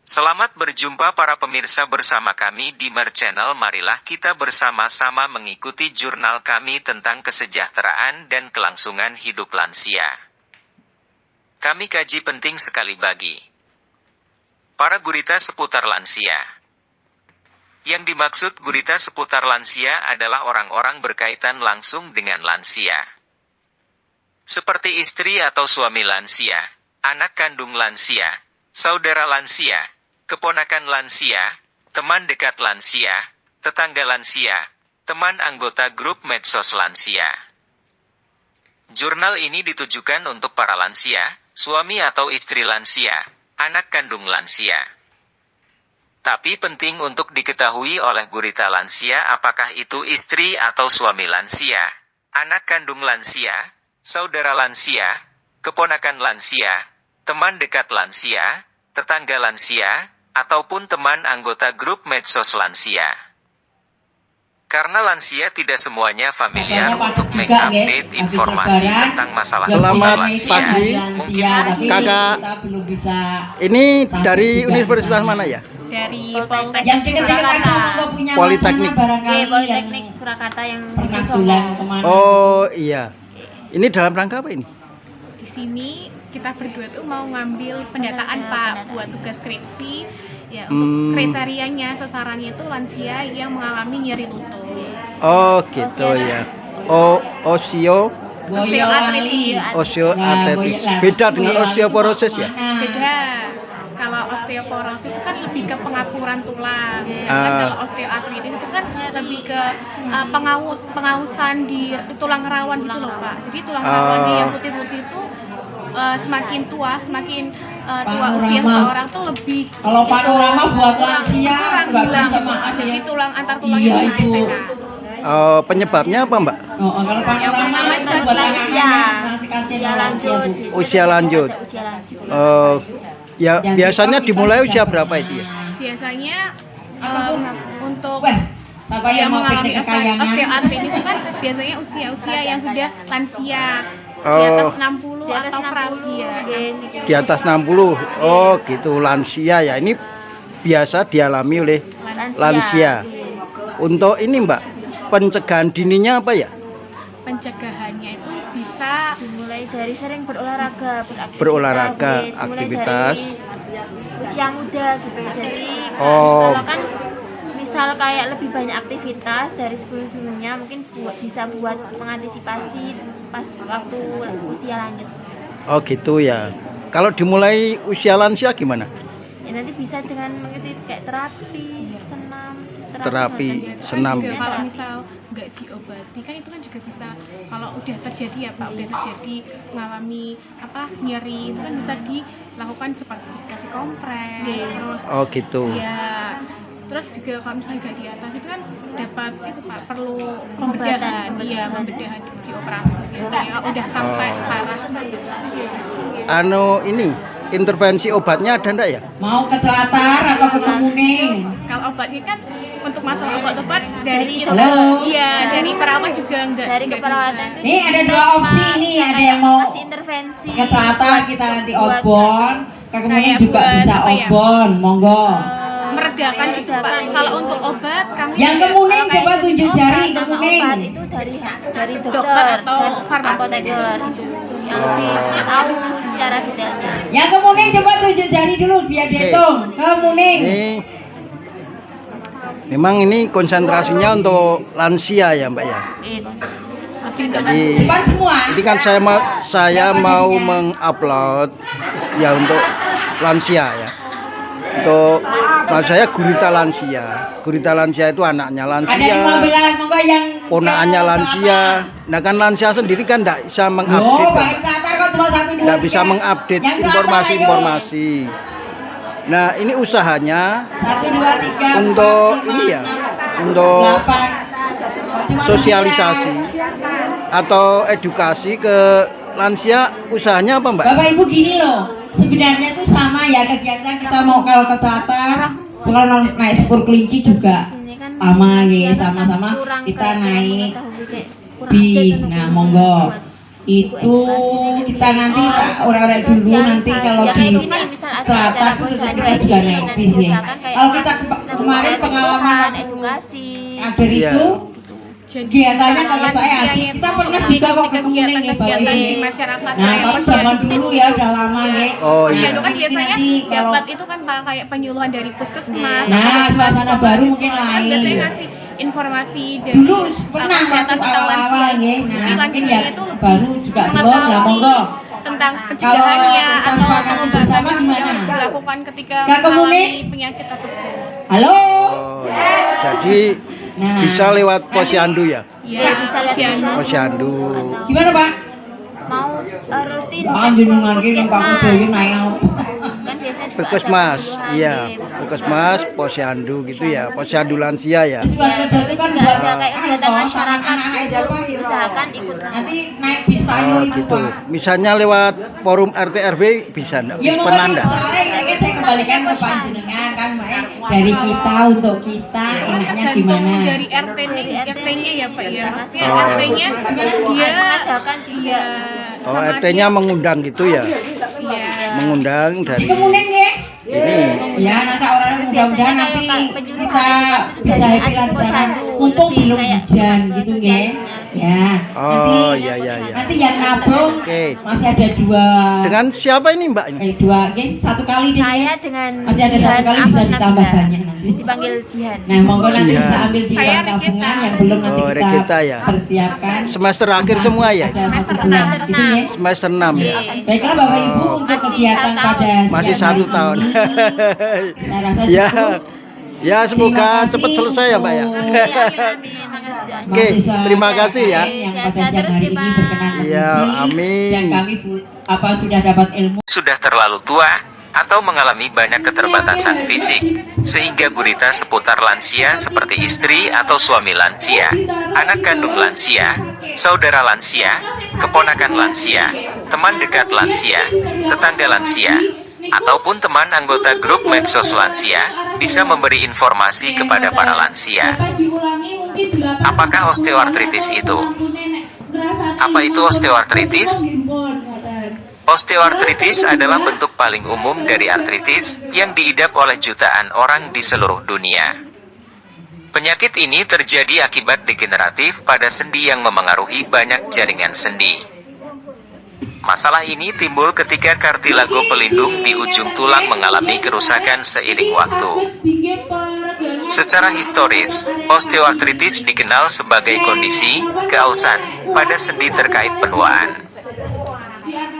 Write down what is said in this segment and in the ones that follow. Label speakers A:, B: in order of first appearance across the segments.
A: Selamat berjumpa para pemirsa bersama kami di Mer Channel. Marilah kita bersama-sama mengikuti jurnal kami tentang kesejahteraan dan kelangsungan hidup lansia. Kami kaji penting sekali bagi para gurita seputar lansia. Yang dimaksud gurita seputar lansia adalah orang-orang berkaitan langsung dengan lansia. Seperti istri atau suami lansia, anak kandung lansia, saudara lansia, keponakan lansia, teman dekat lansia, tetangga lansia, teman anggota grup medsos lansia. Jurnal ini ditujukan untuk para lansia, suami atau istri lansia, anak kandung lansia. Tapi penting untuk diketahui oleh gurita lansia apakah itu istri atau suami lansia, anak kandung lansia, saudara lansia, keponakan lansia, teman dekat lansia, tetangga lansia, ataupun teman anggota grup medsos lansia. Karena lansia tidak semuanya familiar untuk mengupdate informasi tentang masalah
B: Selamat
A: lansia.
B: pagi, Kakak. Ini dari universitas mana ya?
C: Dari Poltek
D: Yang
C: Surakarta.
B: Politeknik.
C: Politeknik Surakarta yang menuju Solo.
B: Oh iya. Ini dalam rangka apa ini?
C: Di sini kita berdua tuh mau ngambil pendataan Pak buat tugas skripsi. Ya, untuk kriterianya sasarannya itu lansia yang mengalami nyeri lutut.
B: Oh gitu ya. Osteoartritis. Beda dengan osteoporosis ya?
C: Beda. Kalau osteoporosis itu kan lebih ke pengapuran tulang. Sedangkan kalau osteoartritis itu kan lebih ke pengausan di tulang rawan gitu loh Pak. Jadi tulang rawan di yang putih-putih itu semakin tua usia seseorang tuh lebih
D: kalau panorama buat lansia nggak bisa maaf
C: jadi
D: ya.
C: tulang antar tulangnya gesekan.
B: Penyebabnya apa Mbak?
D: Kalau panorama itu buat
C: usia lanjut.
B: Usia lanjut. Ya biasanya dimulai usia berapa itu ya?
C: Biasanya untuk
D: siapa yang mau
C: mengalami
D: piknik kekayangan
C: osteoartritis itu kan biasanya usia-usia yang sudah lansia. Di atas 60 atau fragil.
B: Di atas 60. Oh gitu, lansia ya. Ini biasa dialami oleh lansia. Untuk ini Mbak, pencegahan dininya apa ya?
C: Pencegahannya itu bisa
E: dimulai dari sering berolahraga,
B: aktivitas
E: dari usia muda gitu. Jadi
B: Oh.
E: kalau kan misal kayak lebih banyak aktivitas dari sebelum-sebelumnya mungkin bisa buat mengantisipasi pas waktu usia lanjut.
B: Oh gitu ya. Kalau dimulai usia lansia gimana?
E: Ya nanti bisa dengan mengikuti kayak terapi
B: senam.
C: kalau misal nggak diobati kan itu kan juga bisa kalau udah terjadi ya Pak, udah terjadi mengalami nyeri itu kan bisa dilakukan seperti dikasih kompres terus
B: Oh gitu.
C: ya terus juga kalau misalnya nggak di atas itu kan dapat itu Pak perlu pembedahan dioperasi biasanya udah sampai parah.
B: Ini intervensi obatnya ada enggak ya?
D: mau ke Telatar atau ke Kemuning?
C: Kalau obatnya kan untuk masalah obat-obat dari kita,
D: Halo.
C: iya dari perawat juga
E: dari
C: nggak
E: keperawatan
C: bisa.
E: itu
D: Nih ada dua opsi nih, ada yang mau
E: kasih intervensi
D: ke Telatar kita nanti outbound, ke Kemuning
C: Kayak
D: juga
C: buat
D: bisa
C: apa ya?
D: outbound, monggo.
C: Meredakan gitu Pak. Kalau untuk obat kami
D: Yang Kemuning
E: Kalau
D: coba
E: kayak
D: tunjuk
E: obat,
D: jari
E: nama
D: Kemuning.
E: obat itu dari
C: Dokter
E: dokter
C: atau
E: dan
C: farmasi.
E: apoteker itu yang lebih tahu secara detailnya.
D: Yang Kemuning coba tunjuk jari dulu biar dihitung. Kemuning.
B: Memang ini konsentrasinya untuk lansia ya Mbak ya. Jadi
D: Depan semua.
B: ini kan saya mau mengupload ya untuk lansia ya. Untuk saya gurita lansia. Gurita lansia itu anaknya
D: Ada
B: lansia,
D: 15, monggo yang
B: ponakannya lansia. Nah kan lansia sendiri kan tidak bisa
D: Oh,
B: mengupdate.
D: Pak Telatar kok cuma 1 2
B: Tidak bisa mengupdate informasi-informasi. Nah ini usahanya
D: 1 2 3
B: untuk ini ya, untuk
D: 8
B: sosialisasi atau edukasi ke lansia. Usahanya apa Mbak?
D: Bapak Ibu gini loh, sebenarnya tuh sama ya kegiatan kita mau kalau ke Telatar, kalau naik sepur kelinci juga sama ya, sama-sama kita naik bis. Nah monggo itu kita nanti orang-orang dulu nanti kalau di teratar itu kita juga naik bis ya. Kalau kita kemarin pengalaman
E: edukasi
D: kader itu kegiatannya kayak saya asik. Kita pernah juga kok ke Kemuning ya Bapak
C: di
D: Ibu.
C: masyarakat.
D: Nah kalau zaman dulu ya udah lama ya.
B: Oh
C: Iya,
B: iya.
C: itu kan biasanya
D: Nanti kalau
C: dapat itu kan Pak, kayak penyuluhan dari puskesmas.
D: nah suasana baru mungkin
C: Kan biasanya
D: lain.
C: ngasih informasi dari
D: Dulu pernah waktu awal-awal ya. Nah mungkin ya baru juga belum lah monggo.
C: tentang
D: Kalau
C: pencegahannya
D: kita
C: atau
D: sepakati bersama gimana?
C: yang dilakukan ketika
D: Kak Kemuning?
C: mengalami penyakit tersebut.
D: Halo.
B: Oh, iya. Jadi
D: Nah.
B: bisa lewat posyandu ya?
C: Iya,
E: bisa lihat
C: posyandu.
B: Posyandu.
D: Gimana Pak?
E: mau rutin
D: Jenengan ki nang Pak Kudoyo naik
E: kan biasanya juga
B: Puskesmas,
E: ada penyuluhan
B: iya,
E: di
B: puskesmas, posyandu gitu ya, posyandu lansia ya.
D: Suara itu kan
E: juga
D: buat
E: ada kayak kegiatan masyarakat
D: anak-anak aja Pak.
E: diusahakan ikut
D: Nanti naik bis tayo
B: Oh
D: itu
B: gitu.
D: Pak.
B: Misalnya lewat forum RT RW bisa enggak?
D: Ya
B: Bis
D: mau
B: penanda.
D: soalnya ini saya kembalikan ke panjenengan kan Mbak dari kita untuk kita enaknya
C: Tergantung
D: gimana.
C: dari RT nih, RT-nya ya Pak ya. Maksudnya
B: Oh.
C: RT-nya dia
E: mengadakan
C: iya
B: Oh
C: sama
B: RT-nya mengundang gitu ya?
C: dia, iya.
B: Mengundang
D: Di
B: dari
D: Kemuning ya.
B: ini.
D: Ya nanti orang mudah-mudahan nanti kita bisa happy lah di sana. Mumpung
E: lebih
D: belum
E: kayak
D: hujan gitu ya. Ya.
B: Oh iya iya iya.
D: Nanti yang nabung
B: Oke.
D: masih ada dua.
B: Dengan siapa ini Mbak ini?
D: Dua, oke, satu kali nih.
E: saya dengan
D: Masih ada satu
E: Jihan
D: kali bisa
E: Ahmad
D: ditambah
E: Nabila.
D: banyak nanti.
E: Dipanggil Jihan.
D: Nah, monggo nanti
B: Jihan.
D: bisa ambil di
C: Saya
D: uang tabungan yang belum nanti
B: Oh,
D: kita
B: Rekita ya.
D: persiapkan.
B: Semester akhir semua ya?
D: Ada satu bulan gitu ya.
B: Semester 6 ya?
D: Baiklah Bapak Ibu
B: Oh.
D: untuk kegiatan pada
B: Masih
D: siang hari
B: 1 tahun.
D: ini, saya rasa
B: Ya.
D: cukup.
B: Ya semoga
D: Terima kasih
B: cepat selesai ya Mbak ya.
D: untuk
E: Iya, amin. Makasih doanya.
B: Oke,
D: mahasiswa
B: terima kasih ya.
D: yang pada siang hari ini berkenan
B: Iya,
D: mengisi
B: amin.
D: yang kami sudah dapat ilmu.
A: Sudah terlalu tua atau mengalami banyak keterbatasan fisik, sehingga gurita seputar lansia seperti istri atau suami lansia, anak kandung lansia, saudara lansia, keponakan lansia, teman dekat lansia, tetangga lansia, ataupun teman anggota grup medsos lansia, bisa memberi informasi kepada para lansia. Apakah osteoartritis itu? Apa itu osteoartritis? Osteoartritis adalah bentuk paling umum dari artritis yang diidap oleh jutaan orang di seluruh dunia. Penyakit ini terjadi akibat degeneratif pada sendi yang memengaruhi banyak jaringan sendi. Masalah ini timbul ketika kartilago pelindung di ujung tulang mengalami kerusakan seiring waktu. Secara historis, osteoartritis dikenal sebagai kondisi keausan pada sendi terkait penuaan.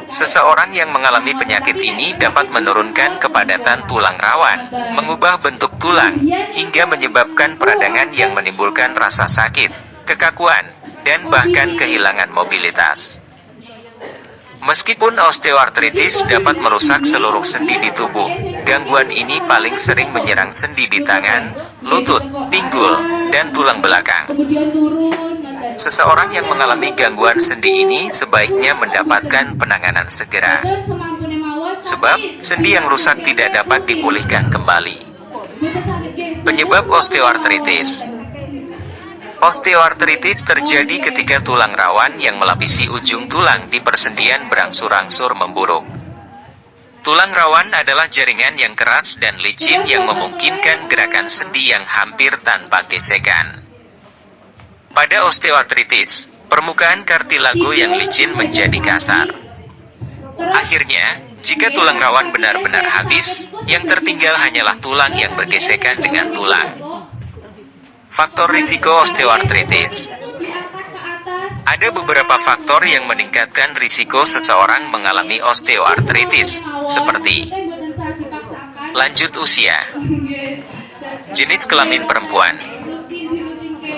A: Seseorang yang mengalami penyakit ini dapat menurunkan kepadatan tulang rawan, mengubah bentuk tulang, hingga menyebabkan peradangan yang menimbulkan rasa sakit, kekakuan, dan bahkan kehilangan mobilitas. Meskipun osteoartritis dapat merusak seluruh sendi di tubuh, gangguan ini paling sering menyerang sendi di tangan, lutut, pinggul, dan tulang belakang. Seseorang yang mengalami gangguan sendi ini sebaiknya mendapatkan penanganan segera. Sebab, sendi yang rusak tidak dapat dipulihkan kembali. Penyebab osteoartritis. Osteoartritis terjadi ketika tulang rawan yang melapisi ujung tulang di persendian berangsur-angsur memburuk. Tulang rawan adalah jaringan yang keras dan licin yang memungkinkan gerakan sendi yang hampir tanpa gesekan. Pada osteoartritis, permukaan kartilago yang licin menjadi kasar. Akhirnya, jika tulang rawan benar-benar habis, yang tertinggal hanyalah tulang yang bergesekan dengan tulang. Faktor risiko osteoartritis. Ada beberapa faktor yang meningkatkan risiko seseorang mengalami osteoartritis, seperti lanjut usia, jenis kelamin perempuan,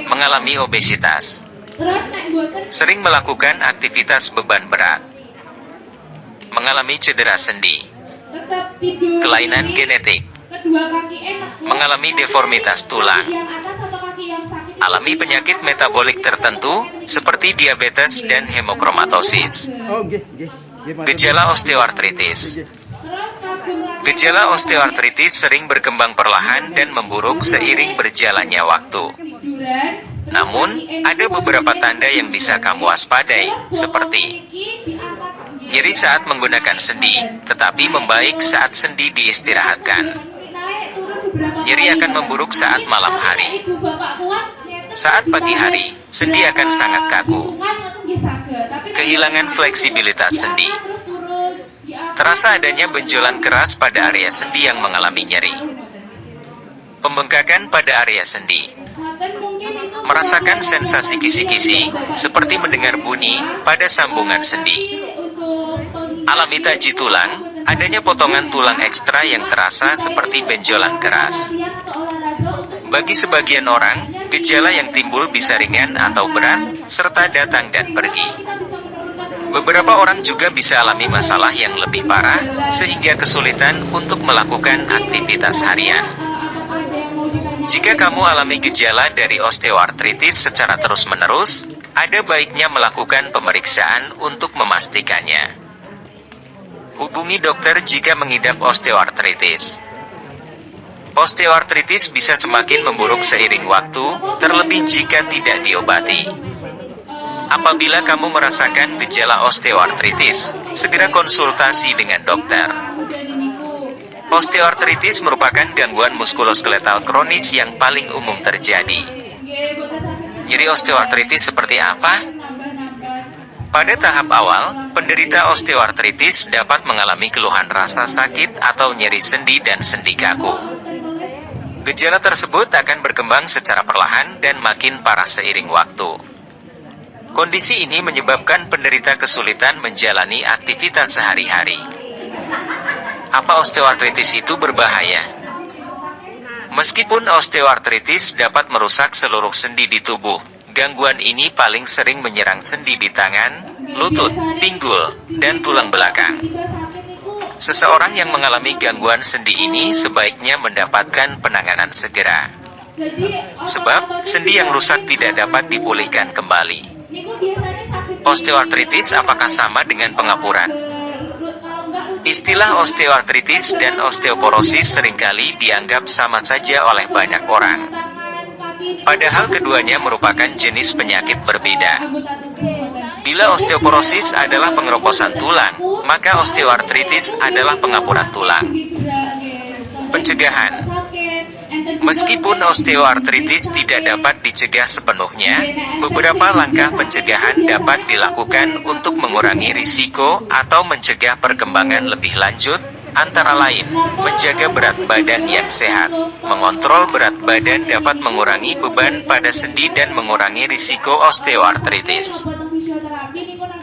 A: mengalami obesitas, sering melakukan aktivitas beban berat, mengalami cedera sendi, kelainan genetik, mengalami deformitas tulang, alami penyakit metabolik tertentu, seperti diabetes dan hemokromatosis.
B: Oh nggih, nggih. Nggih, Mas.
A: Gejala osteoartritis.
D: Terus kagum
A: Gejala osteoartritis sering berkembang perlahan dan memburuk seiring berjalannya waktu. Namun, ada beberapa tanda yang bisa kamu waspadai, seperti nyeri saat menggunakan sendi, tetapi membaik saat sendi diistirahatkan. Nyeri akan memburuk saat malam hari. Saat pagi hari, sendi akan sangat kaku. Kehilangan fleksibilitas sendi. Terasa adanya benjolan keras pada area sendi yang mengalami nyeri. Pembengkakan pada area sendi. Merasakan sensasi kisi-kisi, seperti mendengar bunyi pada sambungan sendi. Alami taji tulang, adanya potongan tulang ekstra yang terasa seperti benjolan keras. Bagi sebagian orang, gejala yang timbul bisa ringan atau berat, serta datang dan pergi. Beberapa orang juga bisa alami masalah yang lebih parah, sehingga kesulitan untuk melakukan aktivitas harian. Jika kamu alami gejala dari osteoartritis secara terus-menerus, ada baiknya melakukan pemeriksaan untuk memastikannya. Hubungi dokter jika mengidap osteoartritis. Osteoartritis bisa semakin memburuk seiring waktu, terlebih jika tidak diobati. Apabila kamu merasakan gejala osteoartritis, segera konsultasi dengan dokter. Osteoartritis merupakan gangguan muskuloskeletal kronis yang paling umum terjadi. Nyeri osteoartritis seperti apa? Pada tahap awal, penderita osteoartritis dapat mengalami keluhan rasa sakit atau nyeri sendi dan sendi kaku. Gejala tersebut akan berkembang secara perlahan dan makin parah seiring waktu. Kondisi ini menyebabkan penderita kesulitan menjalani aktivitas sehari-hari. Apa osteoartritis itu berbahaya? Meskipun osteoartritis dapat merusak seluruh sendi di tubuh, gangguan ini paling sering menyerang sendi di tangan, lutut, pinggul, dan tulang belakang. Seseorang yang mengalami gangguan sendi ini sebaiknya mendapatkan penanganan segera. Sebab, sendi yang rusak tidak dapat dipulihkan kembali. Osteoartritis apakah sama dengan pengapuran? Istilah osteoartritis dan osteoporosis seringkali dianggap sama saja oleh banyak orang. Padahal keduanya merupakan jenis penyakit berbeda. Bila osteoporosis adalah pengeroposan tulang, maka osteoartritis adalah pengapuran tulang. Pencegahan. Meskipun osteoartritis tidak dapat dicegah sepenuhnya, beberapa langkah pencegahan dapat dilakukan untuk mengurangi risiko atau mencegah perkembangan lebih lanjut, antara lain, menjaga berat badan yang sehat. Mengontrol berat badan dapat mengurangi beban pada sendi dan mengurangi risiko osteoartritis.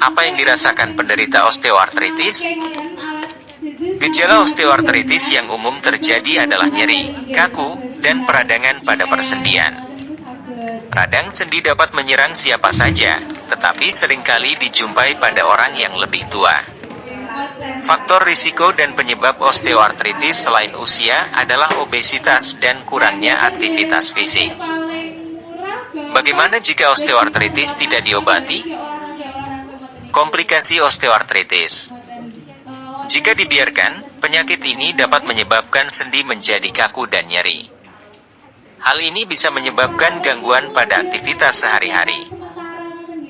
A: Apa yang dirasakan penderita osteoartritis? Gejala osteoartritis yang umum terjadi adalah nyeri, kaku, dan peradangan pada persendian. Radang sendi dapat menyerang siapa saja, tetapi seringkali dijumpai pada orang yang lebih tua. Faktor risiko dan penyebab osteoartritis selain usia adalah obesitas dan kurangnya aktivitas fisik. Bagaimana jika osteoartritis tidak diobati? Komplikasi osteoartritis. Jika dibiarkan, penyakit ini dapat menyebabkan sendi menjadi kaku dan nyeri. Hal ini bisa menyebabkan gangguan pada aktivitas sehari-hari.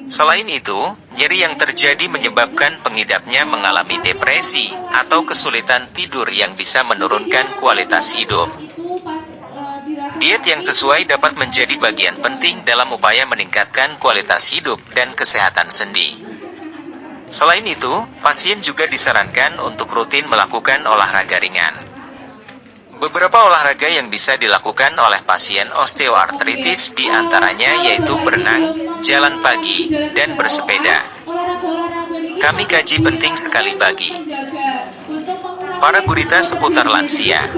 A: Selain itu, nyeri yang terjadi menyebabkan pengidapnya mengalami depresi atau kesulitan tidur yang bisa menurunkan kualitas hidup. Diet yang sesuai dapat menjadi bagian penting dalam upaya meningkatkan kualitas hidup dan kesehatan sendi. Selain itu, pasien juga disarankan untuk rutin melakukan olahraga ringan. Beberapa olahraga yang bisa dilakukan oleh pasien osteoartritis diantaranya yaitu berenang, jalan pagi, dan bersepeda. Kami kaji penting sekali bagi para gurita seputar lansia.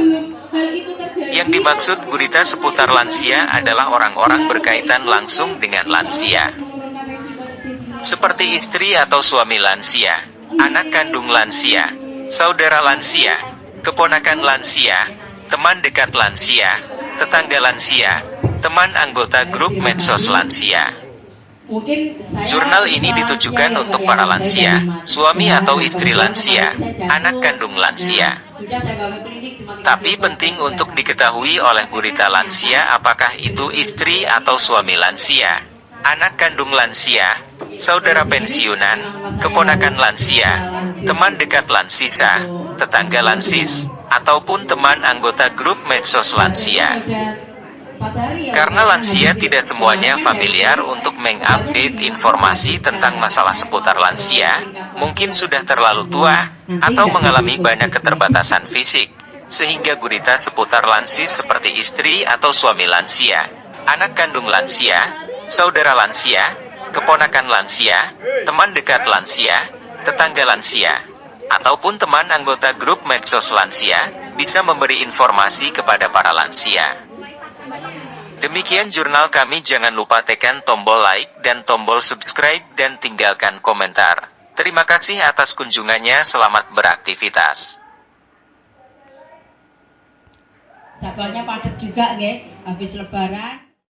A: Yang dimaksud gurita seputar lansia adalah orang-orang berkaitan langsung dengan lansia. Seperti istri atau suami lansia, anak kandung lansia, saudara lansia, keponakan lansia, teman dekat lansia, tetangga lansia, teman anggota grup medsos lansia.
D: Mungkin saya
A: Jurnal ini ditujukan untuk para lansia, suami atau istri lansia, anak kandung lansia.
D: Sudah saya bawa ke klinik, cuma
A: Tapi penting untuk diketahui oleh gurita lansia apakah itu istri atau suami lansia, anak kandung lansia, saudara pensiunan, keponakan lansia, teman dekat lansisa, tetangga lansis, ataupun teman anggota grup medsos lansia. Karena lansia tidak semuanya familiar untuk mengupdate informasi tentang masalah seputar lansia, mungkin sudah terlalu tua, atau mengalami banyak keterbatasan fisik, sehingga gurita seputar lansis seperti istri atau suami lansia, anak kandung lansia, saudara lansia, keponakan lansia, teman dekat lansia, tetangga lansia, ataupun teman anggota grup medsos lansia, bisa memberi informasi kepada para lansia. Demikian jurnal kami, jangan lupa tekan tombol like dan tombol subscribe dan tinggalkan komentar. Terima kasih atas kunjungannya, selamat beraktivitas.
D: Jadwalnya padat juga, nggih, habis lebaran.